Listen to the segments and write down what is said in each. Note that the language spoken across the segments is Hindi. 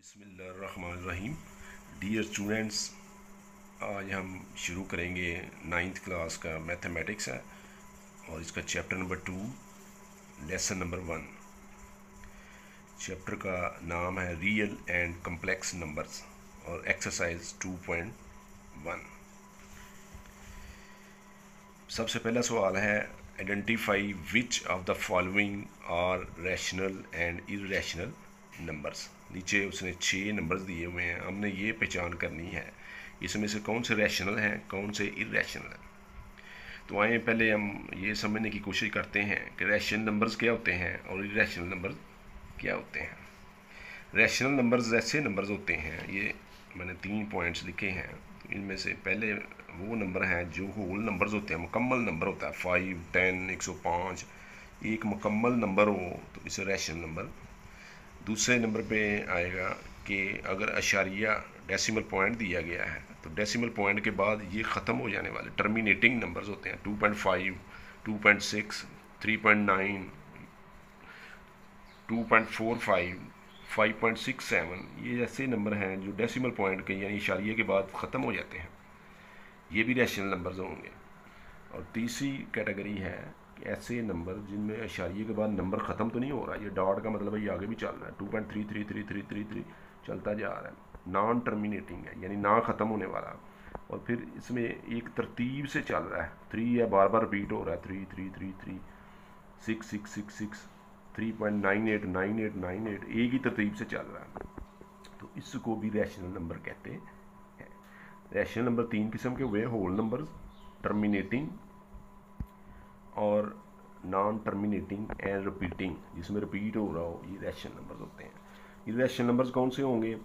बिस्मिल्लाहिर्रहमानिर्रहीम। डियर स्टूडेंट्स, आज हम शुरू करेंगे 9th क्लास का मैथमेटिक्स है और इसका chapter number 2 lesson number 1। Chapter का नाम है रियल एंड कम्प्लेक्स नंबर्स और एक्सरसाइज 2.1। सबसे पहला सवाल है identify which of the following are rational and irrational numbers. नीचे उसने 6 नंबर्स दिए हुए हैं, हमने ये पहचान करनी है इसमें से कौन से रैशनल हैं कौन से इरेशनल हैं। तो आए पहले हम ये समझने की कोशिश करते हैं कि रैशनल नंबर्स क्या होते हैं और इरेशनल नंबर्स क्या होते हैं। रैशनल नंबर्स ऐसे नंबर्स होते हैं, ये मैंने 3 पॉइंट्स लिखे हैं। तो इनमें से पहले वो नंबर हैं जो होल नंबर्स होते हैं, मुकम्मल नंबर होता है 5, 10, 105। एक मुकम्मल नंबर हो तो इसे रैशनल नंबर। दूसरे नंबर पे आएगा कि अगर अशारिया डेसिमल पॉइंट दिया गया है तो डेसिमल पॉइंट के बाद ये ख़त्म हो जाने वाले टर्मिनेटिंग नंबर्स होते हैं 2.5, 2.6, 3.9, 2.45, 5.67। ये ऐसे नंबर हैं जो डेसिमल पॉइंट के यानी इशारिये के बाद ख़त्म हो जाते हैं, ये भी रैशनल नंबर्स होंगे। और तीसरी कैटेगरी है कि ऐसे नंबर जिनमें इशारिये के बाद नंबर ख़त्म तो नहीं हो रहा, ये डॉट का मतलब है ये आगे भी चल रहा है, 2.333333 चलता जा रहा है, नॉन टर्मिनेटिंग है यानी ना ख़त्म होने वाला। और फिर इसमें एक तरतीब से चल रहा है, 3 है, बार बार रिपीट हो रहा है, 3 3 3 3 6 6 6 6 3.98 98 98 एक ही तरतीब से चल रहा है, तो इसको भी रैशनल नंबर कहते हैं। रैशनल नंबर 3 किस्म के हुए, होल नंबर, टर्मिनेटिंग और नॉन टर्मिनेटिंग एंड रिपीटिंग, जिसमें रिपीट हो रहा हो, ये रैशनल नंबर्स होते हैं। ये रैशनल नंबर्स कौन से होंगे?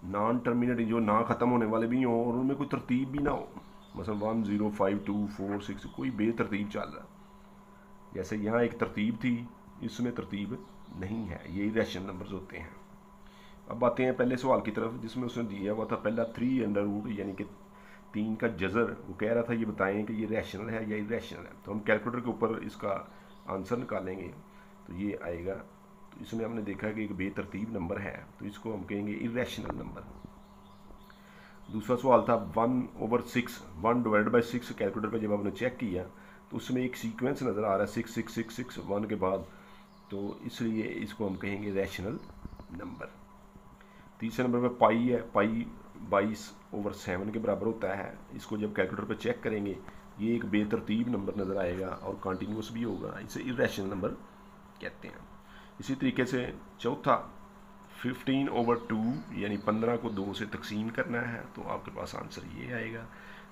नॉन टर्मिनेटिंग, जो ना ख़त्म होने वाले भी हों और उनमें कोई तरतीब भी ना हो, मसलन 1 0 5 2 4 6 कोई बेतरतीब चल रहा है। जैसे यहाँ एक तरतीब थी, इसमें तरतीब नहीं है, यही रैशनल नंबर्स होते हैं। अब आते हैं पहले सवाल की तरफ, जिसमें उसने दिया हुआ था पहला 3 यानी कि 3 का जज़र। वो कह रहा था ये बताएं कि ये रैशनल है या इरेशनल है। तो हम कैलकुलेटर के ऊपर इसका आंसर निकालेंगे तो ये आएगा। तो इसमें हमने देखा कि एक बेतरतीब नंबर है, तो इसको हम कहेंगे इरेशनल नंबर। दूसरा सवाल था 1/6, 1/6। कैलकुलेटर पर जब आपने चेक किया तो उसमें एक सीक्वेंस नज़र आ रहा है 6 6 6 6 1 के बाद, तो इसलिए इसको हम कहेंगे रैशनल नंबर। तीसरे नंबर पर पाई है, पाई 22/7 के बराबर होता है। इसको जब कैलकुलेटर पर चेक करेंगे ये एक बेतरतीब नंबर नज़र आएगा और कंटिन्यूस भी होगा, इसे इरेशनल नंबर कहते हैं। इसी तरीके से चौथा 15/2 यानी 15 को 2 से तकसीम करना है, तो आपके पास आंसर ये आएगा।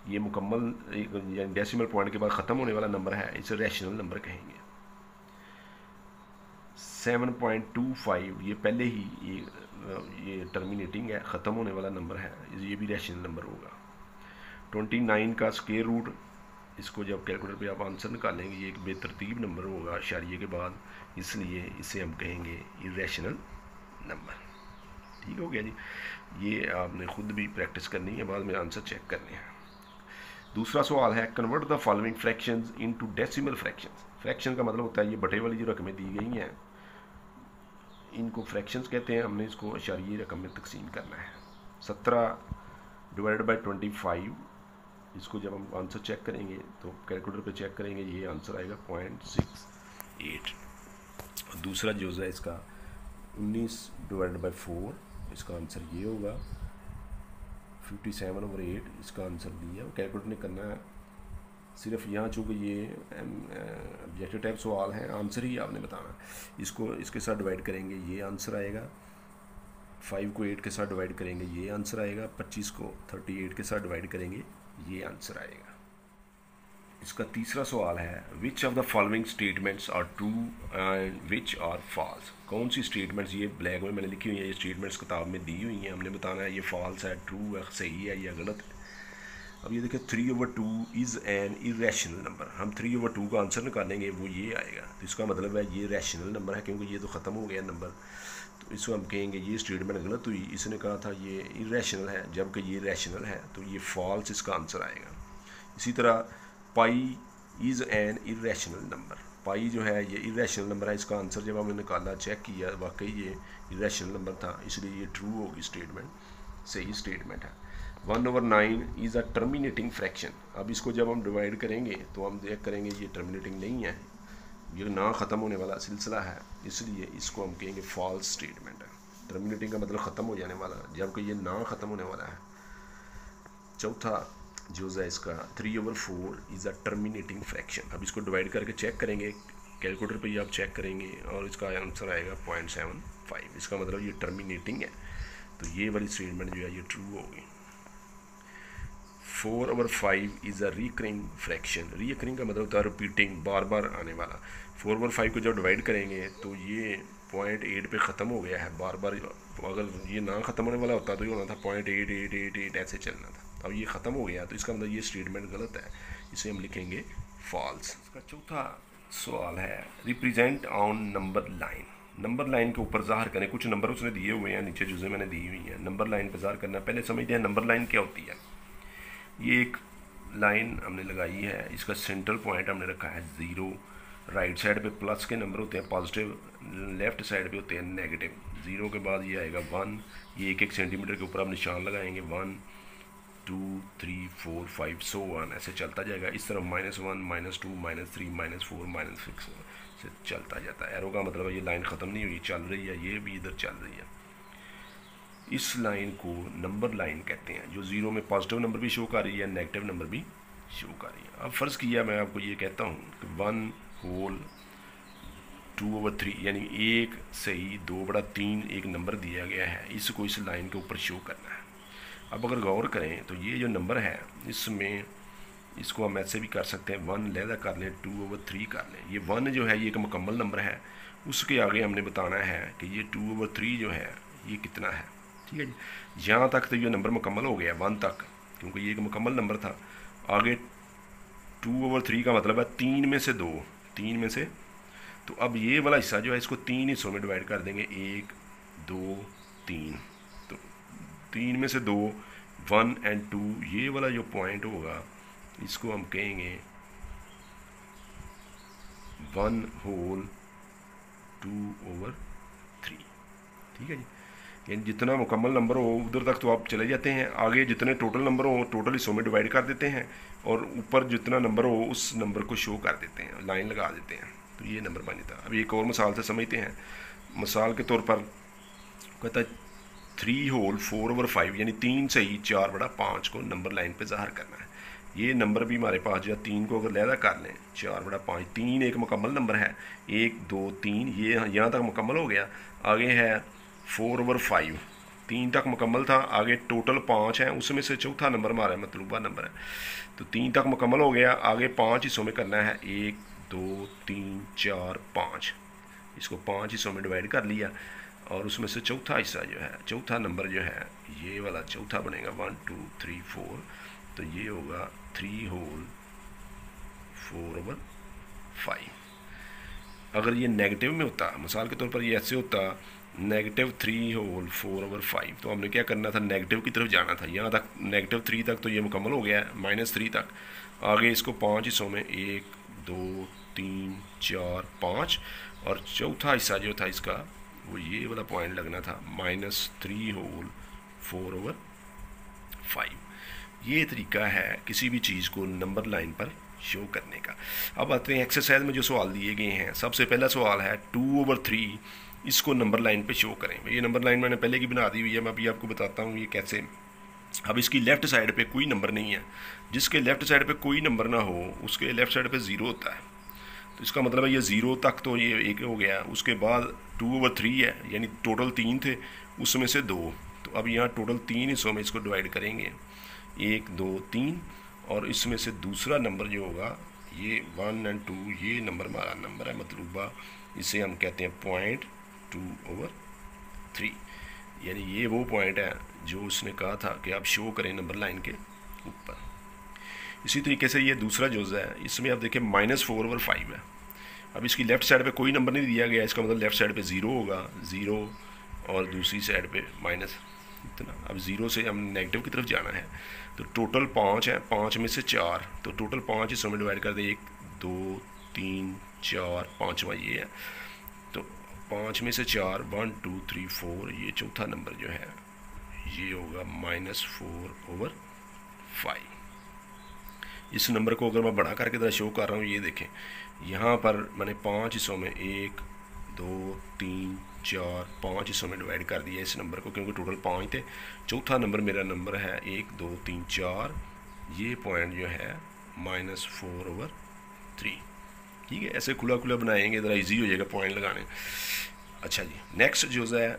ये मुकम्मल यानी डेसिमल पॉइंट के बाद ख़त्म होने वाला नंबर है, इसे रैशनल नंबर कहेंगे। 7.25 ये पहले ही ये टर्मिनेटिंग है, ख़त्म होने वाला नंबर है, ये भी रैशनल नंबर होगा। 29 का स्क्वायर रूट, इसको जब कैलकुलेटर पे आप आंसर निकालेंगे ये एक बेतरतीब नंबर होगा इशारिये के बाद, इसलिए इसे हम कहेंगे इरेशनल नंबर। ठीक हो गया जी, ये आपने ख़ुद भी प्रैक्टिस करनी है, बाद में आंसर चेक करने हैं। दूसरा सवाल है convert the following fractions into decimal fractions. Fraction का मतलब होता है ये बटे वाली जो रकमें दी गई हैं इनको फ्रैक्शंस कहते हैं, हमने इसको इशारिये रकम में तकसीम करना है। 17/25, इसको जब हम आंसर चेक करेंगे तो कैलकुलेटर पे चेक करेंगे ये आंसर आएगा 0.68। दूसरा जोज़ है इसका 19/4, इसका आंसर ये होगा 57/8, इसका आंसर दिया कैलकुलेटर ने करना है। सिर्फ यहाँ चूँकि ये ऑब्जेक्टिव टाइप सवाल है, आंसर ही आपने बताना। इसको इसके साथ डिवाइड करेंगे ये आंसर आएगा, 5 को 8 के साथ डिवाइड करेंगे ये आंसर आएगा, 25 को 38 के साथ डिवाइड करेंगे ये आंसर आएगा। इसका तीसरा सवाल है which of the following statements are true and which are false. कौन सी स्टेटमेंट्स, ये ब्लैक में मैंने लिखी हुई है, ये स्टेटमेंट्स किताब में दी हुई हैं, हमने बताना है ये फॉल्स है, ट्रू है, सही है या गलत है। अब ये देखिए 3/2 इज़ एन इरेशनल नंबर, हम 3/2 का आंसर निकालेंगे वो ये आएगा, तो इसका मतलब है ये रैशनल नंबर है क्योंकि ये तो ख़त्म हो गया नंबर। तो इसको हम कहेंगे ये स्टेटमेंट गलत हुई, इसने कहा था ये इरेशनल है जबकि ये रैशनल है, तो ये फॉल्स इसका आंसर आएगा। इसी तरह पाई इज़ एन इरेशनल नंबर, पाई जो है ये इरेशनल नंबर है। इसका आंसर जब हमने निकाला, चेक किया, वाकई ये इरेशनल नंबर था, इसलिए ये ट्रू होगी स्टेटमेंट, सही स्टेटमेंट है। 1/9 इज़ अ टर्मिनेटिंग फ्रैक्शन। अब इसको जब हम डिवाइड करेंगे तो हम देख करेंगे ये टर्मिनेटिंग नहीं है, ये ना ख़त्म होने वाला सिलसिला है, इसलिए इसको हम कहेंगे फॉल्स स्टेटमेंट है। टर्मिनेटिंग का मतलब ख़त्म हो जाने वाला, जबकि ये ना ख़त्म होने वाला है। चौथा जो है इसका 3/4 इज़ अ टर्मिनेटिंग फ्रैक्शन। अब इसको डिवाइड करके चेक करेंगे, कैलकुलेटर पे ही आप चेक करेंगे और इसका आंसर आएगा 0.75। इसका मतलब ये टर्मिनेटिंग है, तो ये वाली स्टेटमेंट जो है ये ट्रू होगी। 4/5 is a recurring fraction. Recurring का मतलब होता है रिपीटिंग, बार बार आने वाला। 4/5 को जब डिवाइड करेंगे तो ये 0.8 पे ख़त्म हो गया है, बार बार। अगर ये ना ख़त्म होने वाला होता तो ये होना था 0.8888 ऐसे चलना था। अब ये ख़त्म हो गया, तो इसका मतलब ये स्टेटमेंट गलत है, इसे हम लिखेंगे फॉल्स। इसका चौथा सवाल है represent on number line. Number line के ऊपर ज़ाहिर करें, कुछ नंबर उसने दिए हुए हैं, नीचे जुज़े मैंने दी हुई हैं, नंबर लाइन पर ज़ाहिर करना। पहले समझते हैं नंबर लाइन क्या होती है। ये एक लाइन हमने लगाई है, इसका सेंट्रल पॉइंट हमने रखा है 0, राइट साइड पे प्लस के नंबर होते हैं पॉजिटिव, लेफ़्ट साइड पे होते हैं नेगेटिव। 0 के बाद ये आएगा 1, ये 1-1 सेंटीमीटर के ऊपर आप निशान लगाएंगे, 1 2 3 4 5 सो ऑन, ऐसे चलता जाएगा। इस तरफ -1 -2 -3 -4 -6 से चलता जाता है। एरो का मतलब है ये लाइन ख़त्म नहीं हुई, चल रही है, ये भी इधर चल रही है। इस लाइन को नंबर लाइन कहते हैं, जो 0 में पॉजिटिव नंबर भी शो कर रही है, नेगेटिव नंबर भी शो कर रही है। अब फ़र्ज़ किया मैं आपको ये कहता हूँ कि 1/2/3 यानी 1 सही 2/3 एक नंबर दिया गया है, इसको इस लाइन के ऊपर शो करना है। अब अगर गौर करें तो ये जो नंबर है इसमें इसको हम ऐसे भी कर सकते हैं, 1 लहदा कर लें, 2/3 कर लें। ये 1 जो है ये एक मुकम्मल नंबर है, उसके आगे हमने बताना है कि ये 2/3 जो है ये कितना है। ठीक है जी, यहाँ तक तो ये नंबर मुकम्मल हो गया 1 तक, क्योंकि ये एक मुकम्मल नंबर था। आगे 2/3 का मतलब है 3 में से 2, 3 में से, तो अब ये वाला हिस्सा जो है इसको 3 हिस्सों में डिवाइड कर देंगे, 1 2 3, तो 3 में से 2, 1 और 2, ये वाला जो पॉइंट होगा इसको हम कहेंगे 1/2/3। ठीक है जी, यानी जितना मुकम्मल नंबर हो उधर तक तो आप चले जाते हैं, आगे जितने टोटल नंबर हो टोटल हिस्सों में डिवाइड कर देते हैं, और ऊपर जितना नंबर हो उस नंबर को शो कर देते हैं, लाइन लगा देते हैं, तो ये नंबर बन जाता है। अब एक और मिसाल से समझते हैं। मिसाल के तौर पर कहता है 3/4/5 यानी 3 सही 4/5 को नंबर लाइन पे ज़ाहिर करना है। ये नंबर भी हमारे पास जो है 3 को अगर लहदा कर लें, 4/5, 3 एक मुकम्मल नंबर है, 1 2 3 ये यहाँ तक मुकम्मल हो गया। आगे है 4/5, 3 तक मुकम्मल था, आगे टोटल 5 है, उसमें से चौथा नंबर हमारा मतलूबा नंबर है, तो 3 तक मुकम्मल हो गया। आगे 5 हिस्सों में करना है, 1 2 3 4 5, इसको 5 हिस्सों में डिवाइड कर लिया, और उसमें से चौथा हिस्सा जो है, चौथा नंबर जो है ये वाला चौथा बनेगा 1 2 3 4, तो ये होगा 3/4/5। अगर ये नेगेटिव में होता, मिसाल के तौर पर ये ऐसे होता -3/4/5, तो हमने क्या करना था, नेगेटिव की तरफ जाना था। यहाँ तक -3 तक तो ये मुकम्मल हो गया है, -3 तक। आगे इसको 5 हिस्सों में 1 2 3 4 5, और चौथा हिस्सा जो था इसका वो ये वाला पॉइंट लगना था, -3/4/5। ये तरीका है किसी भी चीज़ को नंबर लाइन पर शो करने का। अब आते हैं एक्सरसाइज में जो सवाल दिए गए हैं। सबसे पहला सवाल है 2/3 इसको नंबर लाइन पे शो करें। ये नंबर लाइन मैंने पहले की बना दी हुई है, मैं अभी आपको बताता हूँ ये कैसे। अब इसकी लेफ़्ट साइड पे कोई नंबर नहीं है, जिसके लेफ़्ट साइड पे कोई नंबर ना हो उसके लेफ़्ट साइड पे 0 होता है, तो इसका मतलब है ये 0 तक तो ये एक हो गया। उसके बाद 2/3 है, यानी टोटल 3 थे, उसमें से 2, तो अब यहाँ टोटल 3 हिस्सों में इसको डिवाइड करेंगे, 1 2 3, और इसमें से दूसरा नंबर जो होगा ये 1 और 2, ये नंबर हमारा नंबर है मतलूबा, इसे हम कहते हैं 0.2/3, यानी ये वो पॉइंट है जो उसने कहा था कि आप शो करें नंबर लाइन के ऊपर। इसी तरीके से ये दूसरा जुज़ है, इसमें आप देखें -4/5 है। अब इसकी लेफ़्ट साइड पे कोई नंबर नहीं दिया गया, इसका मतलब लेफ़्ट साइड पे 0 होगा, 0, और दूसरी साइड पे माइनस इतना। अब 0 से हम नेगेटिव की तरफ जाना है, तो टोटल 5 है, 5 में से 4, तो टोटल 5 हिस्सों में डिवाइड कर दे, 1 2 3 4 5वां ये है, तो 5 में से 4 1 2 3 4, ये चौथा नंबर जो है ये होगा -4/5। इस नंबर को अगर मैं बड़ा करके ज़रा शो कर रहा हूँ, ये देखें यहाँ पर मैंने 5 हिस्सों में 1 2 3 4 5 हिस्सों में डिवाइड कर दिया इस नंबर को, क्योंकि टोटल 5 थे। चौथा नंबर मेरा नंबर है 1 2 3 4, ये पॉइंट जो है -4/3। ठीक है, ऐसे खुला खुला बनाएंगे, ज़रा इजी हो जाएगा पॉइंट लगाने। अच्छा जी, नेक्स्ट जो है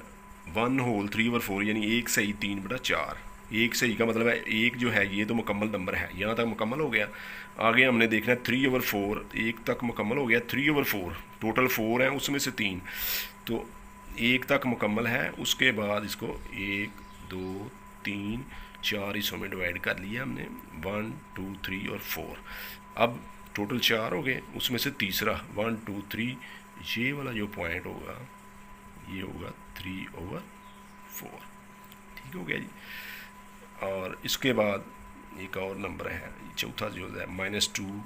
1 होल 3/4, यानी 1 सही 3/4। 1 सही का मतलब है 1 जो है ये तो मुकम्मल नंबर है, यहाँ तक मुकम्मल हो गया। आगे हमने देखना है 3/4, 1 तक मुकम्मल हो गया। 3/4 टोटल 4 हैं, उसमें से 3 तो 1 तक मुकम्मल है। उसके बाद इसको 1 2 3 4 हिस्सों में डिवाइड कर लिया हमने, 1 2 3 और 4। अब टोटल 4 हो गए, उसमें से तीसरा 1 2 3, ये वाला जो पॉइंट होगा ये होगा 3/4। ठीक हो गया जी। और इसके बाद एक और नंबर है चौथा जो है -2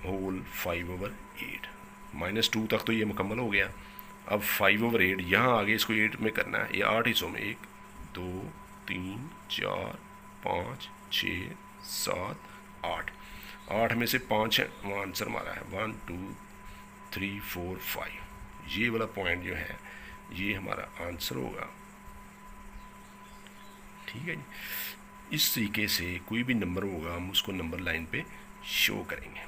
होल 5/8। -2 तक तो ये मुकम्मल हो गया। अब 5/8 यहाँ आगे इसको 8 में करना है, ये 8 हिस्सों में 1 2 3 4 5 6 7 8, 8 में से 5 है, वहाँ आंसर हमारा है 1 2 3 4 5। ये वाला पॉइंट जो है ये हमारा आंसर होगा। ठीक है जी, इस तरीके से कोई भी नंबर होगा हम उसको नंबर लाइन पे शो करेंगे।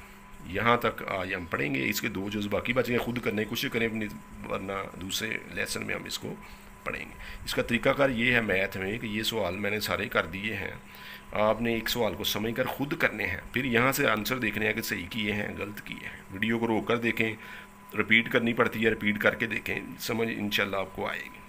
यहाँ तक आज हम पढ़ेंगे, इसके 2 जो बाकी बच गए खुद करने की कोशिश करें अपनी, वरना दूसरे लेसन में हम इसको पढ़ेंगे। इसका तरीकाकार ये है मैथ में कि ये सवाल मैंने सारे कर दिए हैं, आपने एक सवाल को समझ कर खुद करने हैं, फिर यहाँ से आंसर देखने हैं कि सही किए हैं गलत किए हैं। वीडियो को रोक कर देखें, रिपीट करनी पड़ती है, रिपीट करके देखें, समझ इंशाल्लाह आपको आएगी।